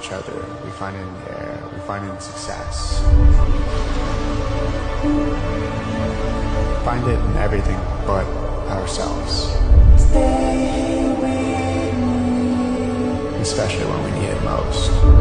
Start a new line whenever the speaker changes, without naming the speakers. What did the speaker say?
each other. We find it in the air. We find it in success. Find it in everything but ourselves. Especially when we need it most.